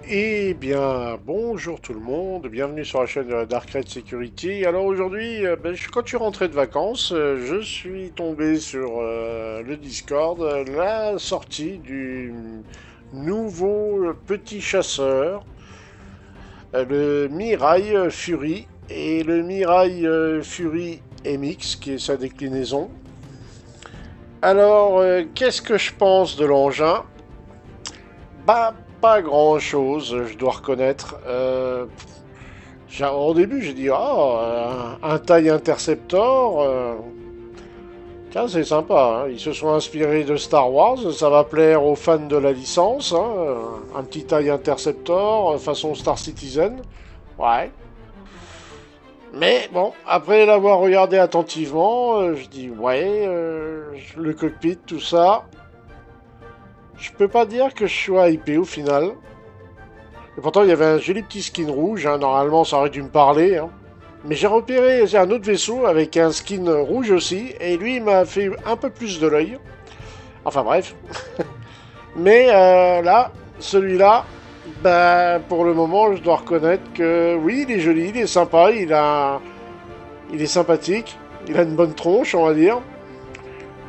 Eh bien, bonjour tout le monde, bienvenue sur la chaîne de la Dark Red Security. Alors aujourd'hui, quand je suis rentré de vacances, je suis tombé sur le Discord, la sortie du nouveau petit chasseur, le Mirai Fury, et le Mirai Fury MX, qui est sa déclinaison. Alors, qu'est-ce que je pense de l'engin? Bah, pas grand-chose, je dois reconnaître. Au début, j'ai dit, un taille interceptor, tiens, c'est sympa, hein. Ils se sont inspirés de Star Wars, ça va plaire aux fans de la licence, hein. Un petit taille interceptor, façon Star Citizen. Ouais. Mais bon, après l'avoir regardé attentivement, je dis, ouais, le cockpit, tout ça. Je peux pas dire que je suis hypé au final. Et pourtant, il y avait un joli petit skin rouge, hein. Normalement, ça aurait dû me parler, hein. Mais j'ai repéré un autre vaisseau avec un skin rouge aussi, et lui, il m'a fait un peu plus de l'œil. Enfin bref. Mais là, celui-là, bah, pour le moment, je dois reconnaître que oui, il est joli, il est sympa, il est sympathique, il a une bonne tronche, on va dire.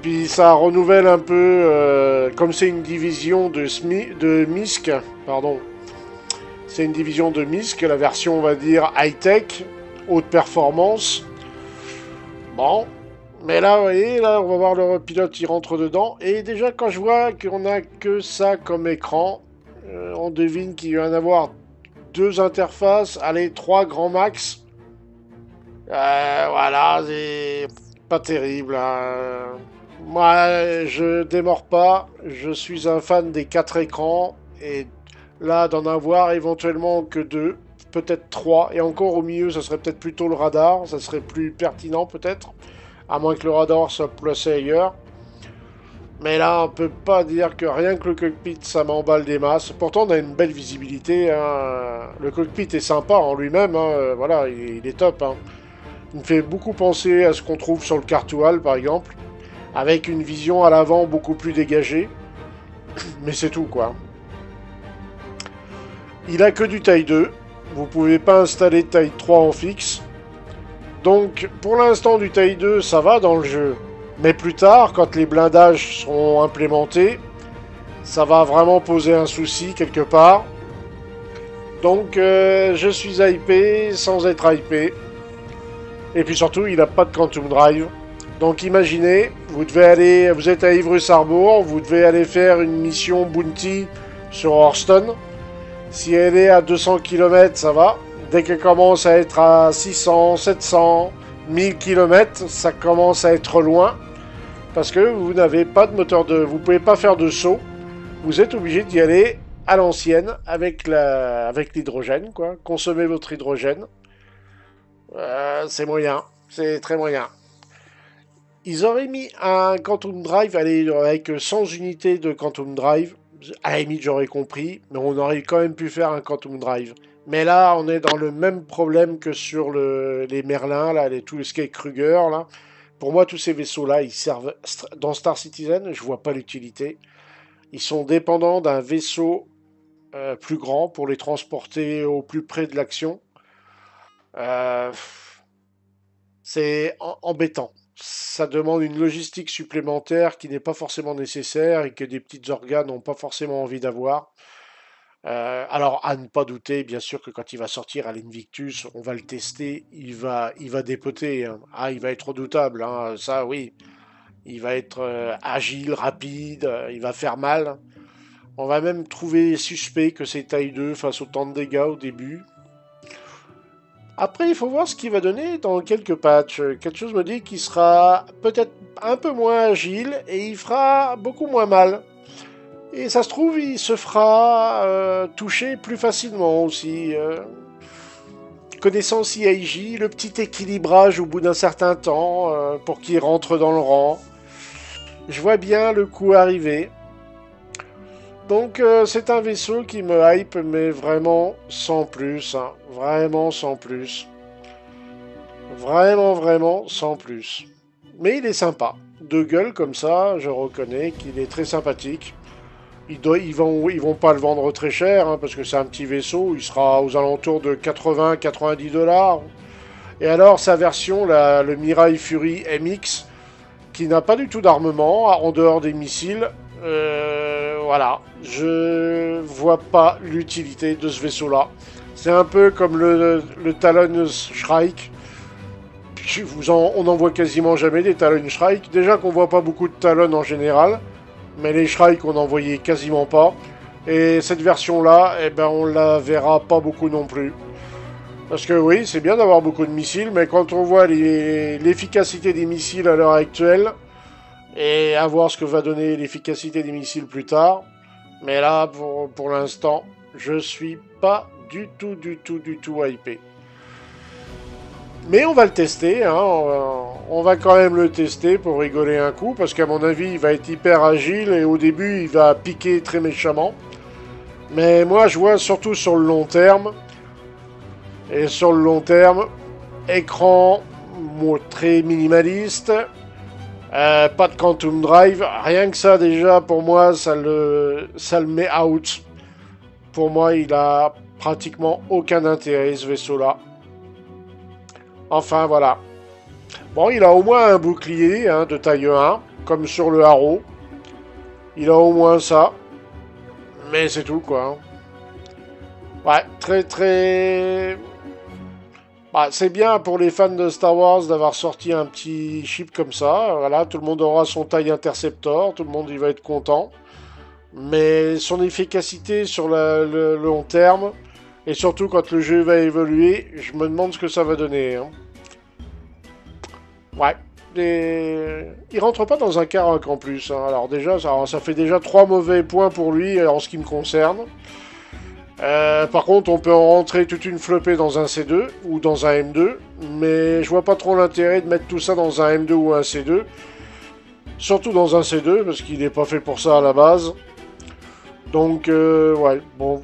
Puis ça renouvelle un peu, comme c'est une division de MISC, pardon, c'est une division de MISC, la version, on va dire, high-tech, haute performance. Bon, mais là, vous voyez, là, on va voir le pilote, il rentre dedans. Et déjà, quand je vois qu'on a que ça comme écran, on devine qu'il va y en avoir deux interfaces, allez, trois grands max. Voilà, c'est pas terrible, hein. Moi, je démords pas. Je suis un fan des quatre écrans. Et là, d'en avoir éventuellement que deux, peut-être trois. Et encore au milieu, ça serait peut-être plutôt le radar. Ça serait plus pertinent, peut-être. À moins que le radar soit placé ailleurs. Mais là, on peut pas dire que rien que le cockpit, ça m'emballe des masses. Pourtant, on a une belle visibilité, hein. Le cockpit est sympa en lui-même, hein. Voilà, il est top, hein. Il me fait beaucoup penser à ce qu'on trouve sur le Cartoual, par exemple, avec une vision à l'avant beaucoup plus dégagée. Mais c'est tout, quoi. Il a que du taille 2. Vous pouvez pas installer de taille 3 en fixe. Donc, pour l'instant, du taille 2, ça va dans le jeu. Mais plus tard, quand les blindages seront implémentés, ça va vraiment poser un souci quelque part. Donc, je suis hypé sans être hypé. Et puis surtout, il n'a pas de Quantum Drive. Donc imaginez, vous êtes à Ivry-Sarbourg, vous devez aller faire une mission Bounty sur Horston. Si elle est à 200 km, ça va. Dès qu'elle commence à être à 600, 700, 1000 km, ça commence à être loin. Parce que vous n'avez pas de moteur de... Vous pouvez pas faire de saut. Vous êtes obligé d'y aller à l'ancienne avec l'hydrogène, quoi. Consommez votre hydrogène. C'est moyen. C'est très moyen. Ils auraient mis un Quantum Drive avec 100 unités de Quantum Drive. À la limite, j'aurais compris, mais on aurait quand même pu faire un Quantum Drive. Mais là, on est dans le même problème que sur les Merlins, là, tout ce qui est Kruger, là. Pour moi, tous ces vaisseaux-là, ils servent dans Star Citizen, je vois pas l'utilité. Ils sont dépendants d'un vaisseau plus grand pour les transporter au plus près de l'action. Euh, c'est embêtant. Ça demande une logistique supplémentaire qui n'est pas forcément nécessaire et que des petites organes n'ont pas forcément envie d'avoir. Alors, à ne pas douter, bien sûr, que quand il va sortir à l'Invictus, on va le tester, il va dépoter, hein. Ah, il va être redoutable, hein, ça oui. Il va être agile, rapide, il va faire mal. On va même trouver suspect que c'est taille 2 face autant de dégâts au début. Après, il faut voir ce qu'il va donner dans quelques patchs. Quelque chose me dit qu'il sera peut-être un peu moins agile et il fera beaucoup moins mal. Et ça se trouve, il se fera toucher plus facilement aussi. Connaissant CIJ, le petit équilibrage au bout d'un certain temps pour qu'il rentre dans le rang. Je vois bien le coup arriver. Donc c'est un vaisseau qui me hype, mais vraiment sans plus, hein. Vraiment sans plus. Vraiment, vraiment sans plus. Mais il est sympa. De gueule comme ça, je reconnais qu'il est très sympathique. Ils vont pas le vendre très cher, hein, parce que c'est un petit vaisseau. Il sera aux alentours de 80-90 dollars. Et alors, sa version, le Mirai Fury MX, qui n'a pas du tout d'armement, en dehors des missiles. Voilà. Je vois pas l'utilité de ce vaisseau-là. C'est un peu comme le Talon Shrike. On n'en voit quasiment jamais des Talon Shrike. Déjà qu'on voit pas beaucoup de Talon en général. Mais les Shrike, on n'en voyait quasiment pas. Et cette version-là, eh ben, on la verra pas beaucoup non plus. Parce que oui, c'est bien d'avoir beaucoup de missiles, mais quand on voit l'efficacité des missiles à l'heure actuelle, et à voir ce que va donner l'efficacité des missiles plus tard, mais là, pour l'instant, je suis pas du tout hypé. Mais on va le tester, hein, on va quand même le tester pour rigoler un coup, parce qu'à mon avis, il va être hyper agile, et au début, il va piquer très méchamment. Mais moi, je vois surtout sur le long terme, et sur le long terme, écran très minimaliste, pas de Quantum Drive, rien que ça déjà, pour moi, ça le met out. Pour moi, il a pratiquement aucun intérêt, ce vaisseau-là. Enfin, voilà. Bon, il a au moins un bouclier hein, de taille 1, comme sur le Haro. Il a au moins ça. Mais c'est tout, quoi. Ouais, très... Bah, c'est bien pour les fans de Star Wars d'avoir sorti un petit chip comme ça. Voilà, tout le monde aura son taille interceptor, tout le monde y va être content. Mais son efficacité sur le long terme... Et surtout, quand le jeu va évoluer, je me demande ce que ça va donner. Hein. Ouais. Il rentre pas dans un Karak en plus. Hein. Alors déjà, ça fait déjà 3 mauvais points pour lui en ce qui me concerne. Par contre, on peut en rentrer toute une flopée dans un C2 ou dans un M2. Mais je vois pas trop l'intérêt de mettre tout ça dans un M2 ou un C2. Surtout dans un C2, parce qu'il n'est pas fait pour ça à la base. Donc, ouais, bon...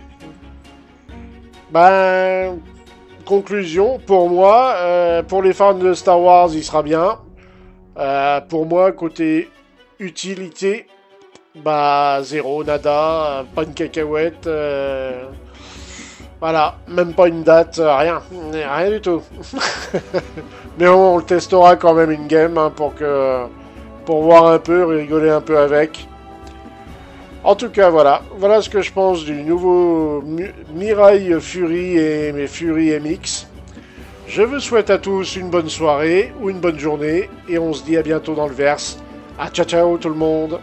Ben, conclusion, pour moi, pour les fans de Star Wars, il sera bien. Pour moi, côté utilité, bah, zéro, nada, pas une cacahuète, voilà, même pas une date, rien du tout. Mais on le testera quand même une game, hein, pour voir un peu, rigoler un peu avec. En tout cas, voilà ce que je pense du nouveau Mirai Fury et Fury MX. Je vous souhaite à tous une bonne soirée ou une bonne journée et on se dit à bientôt dans le verse. Ah, ciao ciao tout le monde!